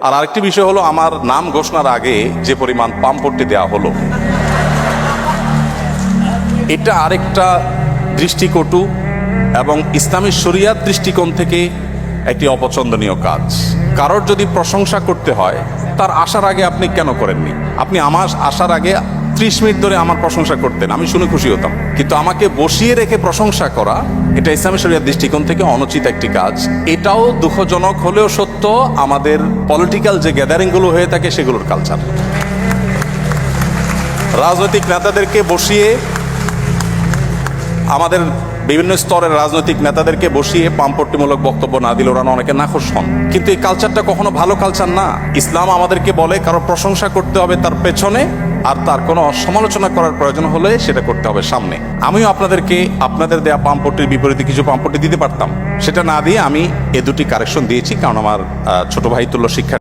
আর আরেকটি বিষয় হলো, আমার নাম ঘোষণার আগে যে পরিমাণ পামপট্টি দেওয়া হলো, এটা আরেকটা দৃষ্টিকটু এবং ইসলামী শরিয়াত দৃষ্টিকোণ থেকে একটি অপছন্দনীয় কাজ। কারোর যদি প্রশংসা করতে হয়, তার আসার আগে আপনি কেন করেননি? আপনি আমার আসার আগে 30 মিনিট ধরে আমার প্রশংসা করতেন, আমি শুনে খুশি হতাম। কিন্তু আমাকে বসিয়ে রেখে প্রশংসা করা, এটা ইসলামী শরিয়াত দৃষ্টিকোণ থেকে অনুচিত একটি কাজ। এটাও দুঃখজনক হলেও সত্য, আমাদের পলিটিক্যাল যে গ্যাদারিংগুলো হয়ে থাকে সেগুলোর কালচার। রাজনৈতিক নেতাদেরকে বসিয়ে, আমাদের বিভিন্ন স্তরের রাজনৈতিক নেতাদেরকে বসিয়ে পামপট্টিমূলক বক্তব্য না দিলে ওরা অনেকে নাখোশ হন। কিন্তু এই কালচারটা কখনো ভালো কালচার না। ইসলাম আমাদেরকে বলে কারো প্রশংসা করতে হবে তার পেছনে, আর তার কোনো সমালোচনা করার প্রয়োজন হলে সেটা করতে হবে সামনে। আমিও আপনাদেরকে আপনাদের দেয়া পামপট্টির বিপরীতে কিছু পামপট্টি দিতে পারতাম, সেটা না দিয়ে আমি এ দুটি কারেকশন দিয়েছি, কারণ আমার ছোট ভাই তুল্য শিক্ষা